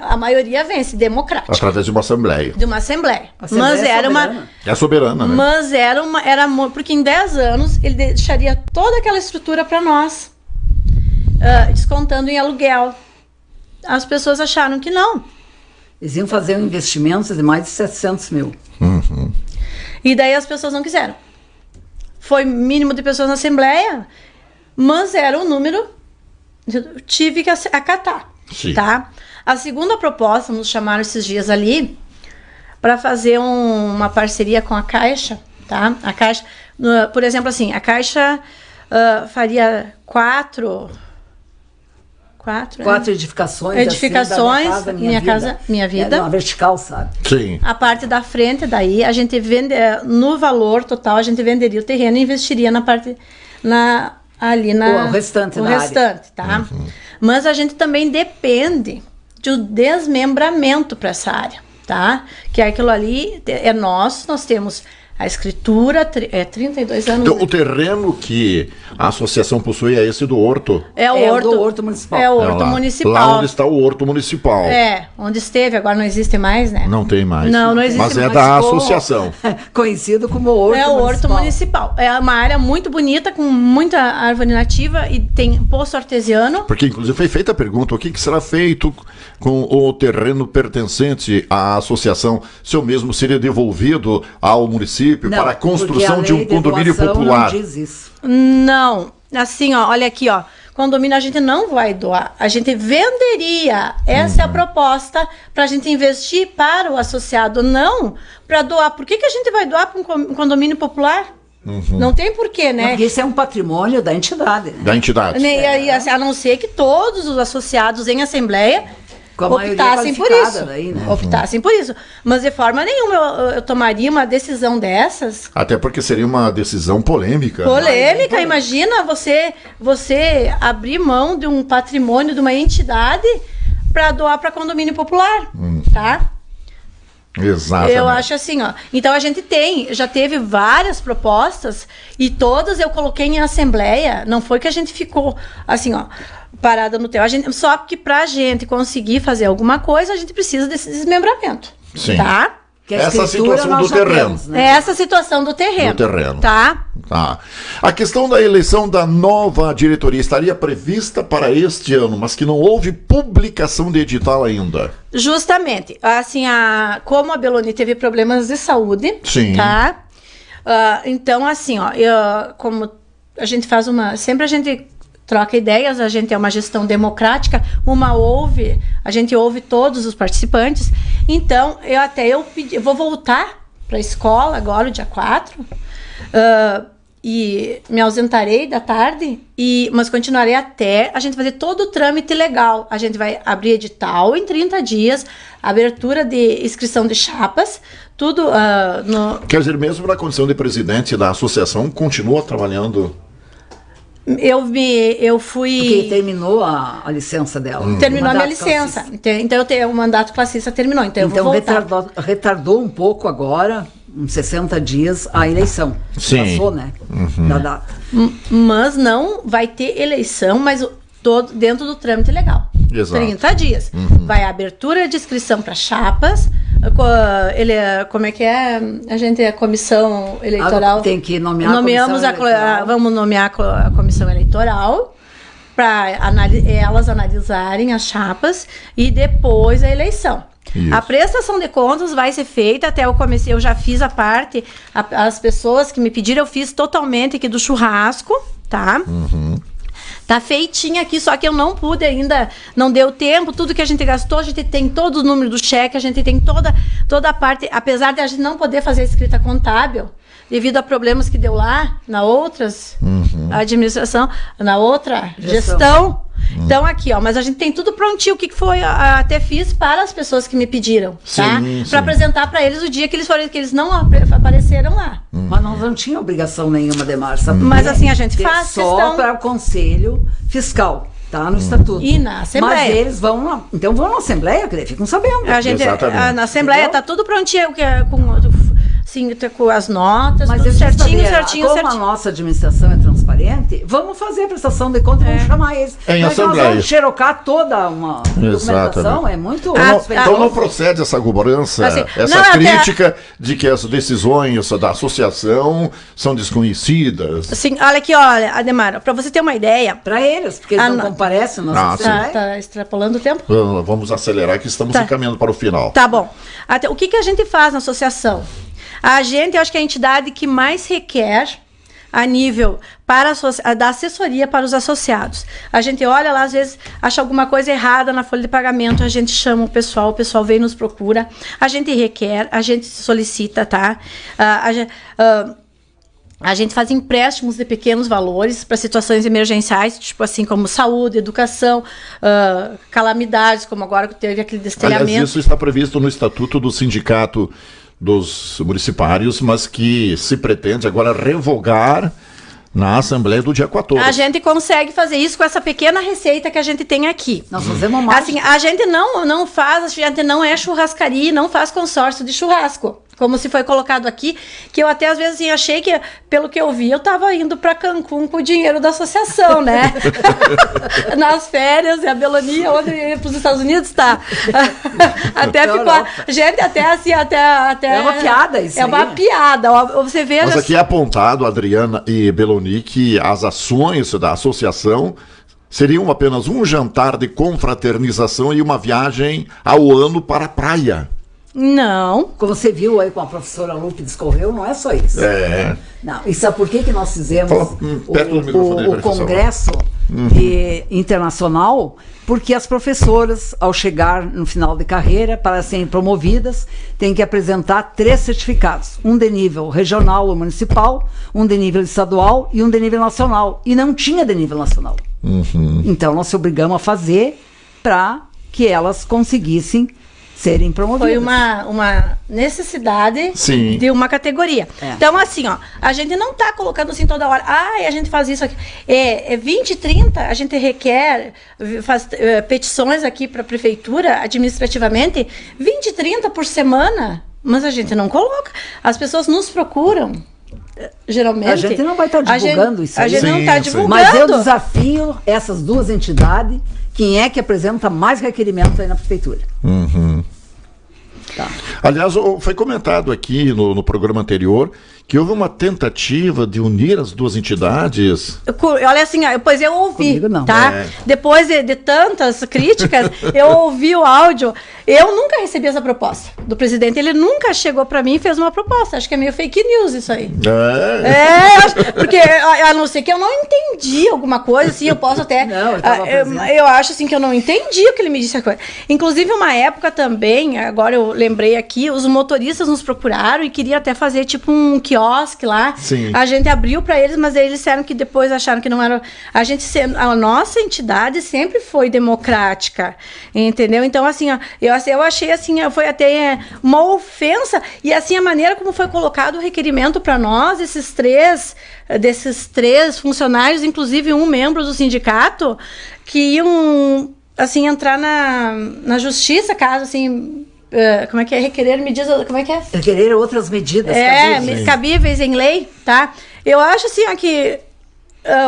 A maioria vence, democrática. através de uma assembleia. De uma Assembleia. A Assembleia Mas é era uma... soberana. É soberana, né? Mas porque em 10 anos ele deixaria toda aquela estrutura para nós, descontando em aluguel. As pessoas acharam que não. Eles iam fazer um investimento de mais de 700 mil. E daí as pessoas não quiseram. Foi mínimo de pessoas na Assembleia, mas era o número, tive que acatar. Sim. Tá? A segunda proposta, nos chamaram esses dias ali, para fazer uma parceria com a Caixa, tá? A Caixa, por exemplo, assim, a Caixa faria 4 4 edificações. Edificações, assim, da Minha Casa, Minha Vida. É uma vertical, sabe? Sim. A parte da frente, daí, a gente vende, no valor total, a gente venderia o terreno e investiria na parte, ali na... O restante o na restante, tá? Mas a gente também depende do desmembramento para essa área, tá? Que aquilo ali é nosso, nós temos a escritura, 32 anos. Então, o terreno que a associação possui é esse do Horto. É o Horto, do Horto Municipal. É o É Horto lá. Municipal. Lá onde está o Horto Municipal. Onde esteve, agora não existe mais, né? Não tem mais. Não existe Mas é mais. da Ficou associação. Conhecido como Horto É o Horto Municipal. Municipal. É uma área muito bonita, com muita árvore nativa e tem poço artesiano. Porque, inclusive, foi feita a pergunta: o que será feito com o terreno pertencente à associação? Se o mesmo seria devolvido ao município Não, para a construção porque a de um lei condomínio doação popular? Não diz isso. Não. Assim, ó, olha aqui, ó. Condomínio a gente não vai doar, a gente venderia. Essa é a proposta para a gente investir para o associado, não para doar. Por que a gente vai doar para um condomínio popular? Não tem porquê, né? Porque isso é um patrimônio da entidade. Né? Da entidade. E aí, assim, a não ser que todos os associados em assembleia Com a maioria optassem por qualificada isso. daí, né? Optassem por isso. Mas de forma nenhuma eu tomaria uma decisão dessas. Até porque seria uma decisão polêmica. Polêmica, imagina você abrir mão de um patrimônio de uma entidade para doar para condomínio popular, tá? Exatamente. Eu acho assim, ó. Então a gente já teve várias propostas e todas eu coloquei em assembleia. Não foi que a gente ficou assim, ó, parada no teu. Só que pra gente conseguir fazer alguma coisa, a gente precisa desse desmembramento. Sim. Tá? Que a Essa escritura situação nós do já terreno. temos, né? É essa situação do terreno. Do terreno. Tá? Tá. A questão da eleição da nova diretoria estaria prevista para este ano, mas que não houve publicação de edital ainda. Justamente. Assim, como a Beloni teve problemas de saúde, Sim. tá? Então, assim, ó, como a gente faz sempre a gente troca ideias, a gente é uma gestão democrática, a gente ouve todos os participantes. Então, eu pedi, eu vou voltar para a escola agora, o dia 4, e me ausentarei da tarde, mas continuarei até a gente fazer todo o trâmite legal. A gente vai abrir edital em 30 dias, abertura de inscrição de chapas, tudo Quer dizer, mesmo na condição de presidente da associação, continua trabalhando? Eu fui... Porque terminou a licença dela. Terminou a minha O mandato licença. classista. Então, o mandato classista terminou. Então, eu vou voltar. retardou um pouco agora, uns 60 dias, a eleição. Sim. Passou, né? Da data. Mas não vai ter eleição, mas todo dentro do trâmite legal. Exato. 30 dias. Vai a abertura de inscrição para chapas. Como é que é? A gente é a comissão eleitoral. Tem que nomear a comissão eleitoral. Vamos nomear a comissão eleitoral para elas analisarem as chapas e depois a eleição. Isso. A prestação de contas vai ser feita até eu já fiz a parte, as pessoas que me pediram, eu fiz totalmente aqui do churrasco, tá? Tá feitinha aqui, só que eu não pude ainda, não deu tempo, tudo que a gente gastou, a gente tem todo o número do cheque, a gente tem toda a parte, apesar de a gente não poder fazer a escrita contábil, devido a problemas que deu lá, na outras administração, na outra gestão. Então aqui, ó, mas a gente tem tudo prontinho, o que foi, até fiz para as pessoas que me pediram, tá? Sim. Para apresentar para eles o dia que eles não apareceram lá. Mas nós não tinha obrigação nenhuma de marcha. Mas assim, a gente faz só questão... para o Conselho Fiscal, tá? No Estatuto. E na Assembleia. Mas eles vão lá. Então vão na Assembleia, que daí ficam sabendo. A gente, Exatamente. na Assembleia Entendeu? tá tudo prontinho, com as notas, Mas tudo eu quero certinho, saber, certinho, como certinho. a nossa administração é transparente, vamos fazer a prestação de contas e vamos chamar eles. Em Mas assembleia. nós vamos xerocar toda uma documentação, é muito Então não procede essa cobrança, Assim, essa não, crítica de que as decisões da associação são desconhecidas. Assim, olha, Ademar, para você ter uma ideia, para eles, porque eles não comparecem na nossa Assembleia. tá extrapolando o tempo? Vamos acelerar que estamos encaminhando para o final. Tá bom. O que a gente faz na associação? A gente, eu acho que é a entidade que mais requer a nível da assessoria para os associados. A gente olha lá, às vezes, acha alguma coisa errada na folha de pagamento, a gente chama o pessoal vem e nos procura, a gente requer, a gente solicita, tá? A gente faz empréstimos de pequenos valores para situações emergenciais, tipo assim, como saúde, educação, calamidades, como agora que teve aquele destelhamento. Aliás, isso está previsto no Estatuto do Sindicato dos Municipários, mas que se pretende agora revogar na Assembleia do dia 14. A gente consegue fazer isso com essa pequena receita que a gente tem aqui. Nós fazemos mais. Assim, a gente não faz, a gente não é churrascaria, não faz consórcio de churrasco. Como se foi colocado aqui, que eu até às vezes assim, achei que, pelo que eu vi, eu estava indo para Cancún com o dinheiro da associação, né? Nas férias, e a Belonia, onde ia para os Estados Unidos, tá? Até ficou. Gente, até assim, até. É uma piada isso. É uma piada. Você veja. Mas aqui é apontado, Adriana e Beloni, que as ações da associação seriam apenas um jantar de confraternização e uma viagem ao ano para a praia. Não. Como você viu aí com a professora Lu que discorreu, não é só isso. Não, e sabe por que nós fizemos o congresso internacional? Porque as professoras, ao chegar no final de carreira, para serem promovidas, têm que apresentar 3 certificados. Um de nível regional ou municipal, um de nível estadual e um de nível nacional. E não tinha de nível nacional. Então, nós se obrigamos a fazer para que elas conseguissem serem promovidas. Foi uma necessidade de uma categoria. Então, assim, ó, a gente não está colocando assim toda hora, a gente faz isso aqui. 20, 30, a gente requer, faz petições aqui para a prefeitura, administrativamente, 20, 30 por semana, mas a gente não coloca. As pessoas nos procuram. Geralmente. A gente não vai estar divulgando isso aí. A gente não está divulgando. Mas eu desafio essas 2 entidades. Quem é que apresenta mais requerimentos aí na prefeitura? Tá. Aliás, foi comentado aqui no programa anterior que houve uma tentativa de unir as 2 entidades. Olha assim, pois eu ouvi, Comigo não. tá? Depois de tantas críticas, eu ouvi o áudio. Eu nunca recebi essa proposta do presidente. Ele nunca chegou para mim e fez uma proposta. Acho que é meio fake news isso aí. Porque a não ser que eu não entendi alguma coisa, assim, eu posso até... eu acho assim que eu não entendi o que ele me disse. Inclusive, uma época também, agora eu lembrei aqui, os motoristas nos procuraram e queriam até fazer tipo um quiosque lá. Sim. A gente abriu para eles, mas eles disseram que depois acharam que não era... A nossa entidade sempre foi democrática, entendeu? Então, assim, ó, eu achei assim, foi até uma ofensa, e assim, a maneira como foi colocado o requerimento para nós, desses três funcionários, inclusive um membro do sindicato, que iam, assim, entrar na justiça, caso, assim... como é que é? Requerer medidas... Como é que é? Requerer outras medidas cabíveis em lei, tá? Eu acho, assim, ó, que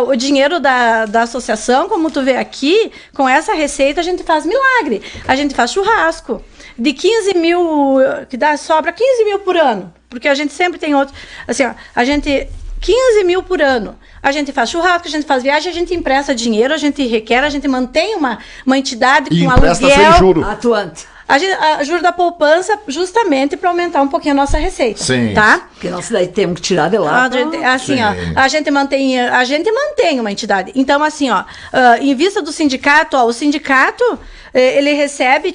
o dinheiro da associação, como tu vê aqui, com essa receita a gente faz milagre. A gente faz churrasco de 15 mil, que sobra 15 mil por ano, porque a gente sempre tem outro... Assim, ó, a gente... 15 mil por ano. A gente faz churrasco, a gente faz viagem, a gente empresta dinheiro, a gente requer, a gente mantém uma entidade com aluguel... sem juro. Atuante. A juro da poupança, justamente para aumentar um pouquinho a nossa receita. Sim. Tá? Porque nós daí temos que tirar de lá. Assim, ó, a gente mantém uma entidade. Então, assim, ó, em vista do sindicato, o sindicato, ele recebe,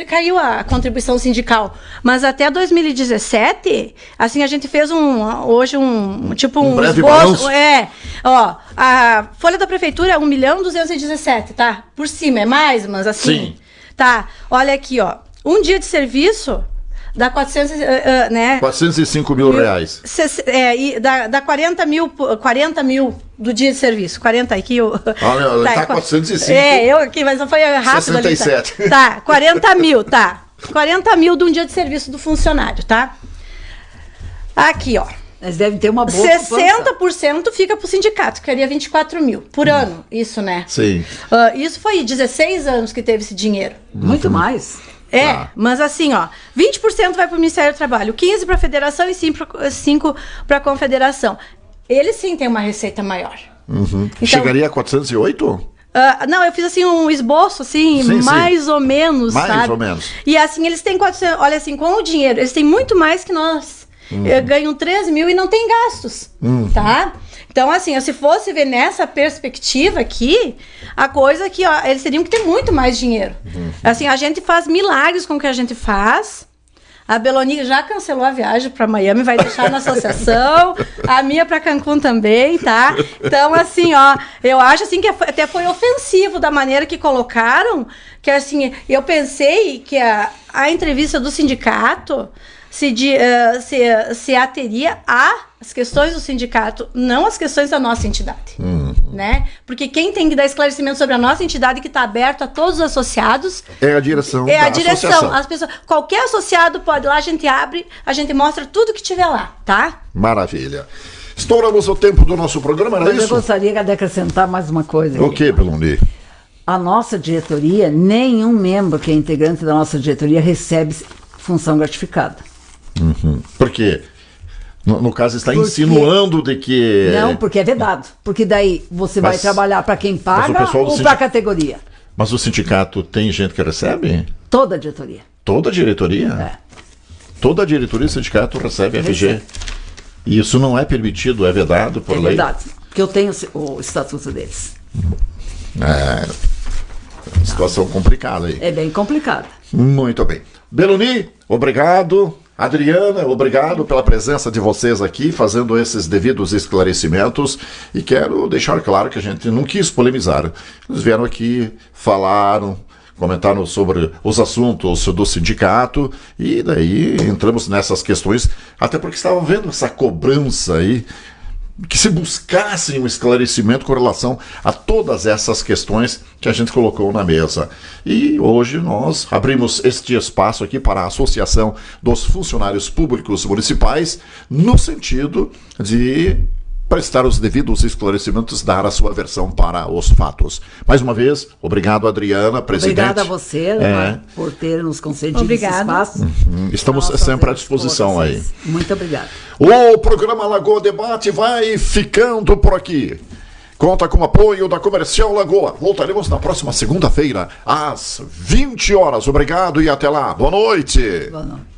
caiu a contribuição sindical, mas até 2017, assim, a gente fez hoje um breve esboço. A folha da prefeitura é 1.217.000, tá? Por cima, é mais, mas assim... Sim. Tá, olha aqui, ó. Um dia de serviço dá 405 mil reais. Dá 40 mil do dia de serviço. 40 aqui. Olha, tá 405. Eu aqui, mas não foi rápido 67. ali. Tá, 40 mil, tá. 40 mil de um dia de serviço do funcionário, tá? Aqui, ó. Eles devem ter uma boa 60% fica pro sindicato, que seria 24 mil por ano, isso, né? Sim. Isso foi 16 anos que teve esse dinheiro. Muito mais. Mas assim, ó, 20% vai pro Ministério do Trabalho, 15% para a Federação e 5% para a Confederação. Eles sim têm uma receita maior. Então, chegaria a 408? Não, eu fiz assim um esboço, assim, mais ou menos, sabe? Mais ou menos. E assim, eles têm 400, olha assim, com o dinheiro, eles têm muito mais que nós. Ganham 3 mil e não tem gastos, tá? Então, assim, se fosse ver nessa perspectiva aqui, a coisa que, ó, eles teriam que ter muito mais dinheiro. Assim, a gente faz milagres com o que a gente faz, A Beloni já cancelou a viagem para Miami, vai deixar na associação. A minha para Cancún também, tá? Então, assim, ó, eu acho assim que até foi ofensivo da maneira que colocaram, que assim, eu pensei que a entrevista do sindicato se ateria às questões do sindicato, não às questões da nossa entidade, né? Porque quem tem que dar esclarecimento sobre a nossa entidade, que está aberto a todos os associados, é a direção da associação. As pessoas, qualquer associado pode ir lá, a gente abre, a gente mostra tudo que tiver lá, tá? Maravilha. Estouramos o tempo do nosso programa, era isso? Eu gostaria de acrescentar mais uma coisa. O que, Beloni? A nossa diretoria, nenhum membro que é integrante da nossa diretoria recebe função gratificada. Por quê? No caso, está insinuando de que... Não, porque é vedado. Porque daí você vai trabalhar para quem paga ou para a categoria. Mas o sindicato tem gente que recebe? Toda a diretoria. Toda a diretoria? É. Toda a diretoria do sindicato recebe FG. E isso não é permitido, é vedado por lei? É verdade, porque eu tenho o estatuto deles. Situação complicada aí. É bem complicada. Muito bem. Beloni, obrigado. Adriana, obrigado pela presença de vocês aqui, fazendo esses devidos esclarecimentos. E quero deixar claro que a gente não quis polemizar. Eles vieram aqui, falaram, comentaram sobre os assuntos do sindicato, e daí entramos nessas questões, até porque estava vendo essa cobrança aí, que se buscasse um esclarecimento com relação a todas essas questões que a gente colocou na mesa. E hoje nós abrimos este espaço aqui para a Associação dos Funcionários Públicos Municipais, no sentido de prestar os devidos esclarecimentos, dar a sua versão para os fatos. Mais uma vez, obrigado, Adriana, presidente. Obrigada a você por ter nos concedido esse espaço. Estamos sempre à disposição aí. Muito obrigada. O programa Lagoa Debate vai ficando por aqui. Conta com o apoio da Comercial Lagoa. Voltaremos na próxima segunda-feira, às 20 horas. Obrigado e até lá. Boa noite. Boa noite.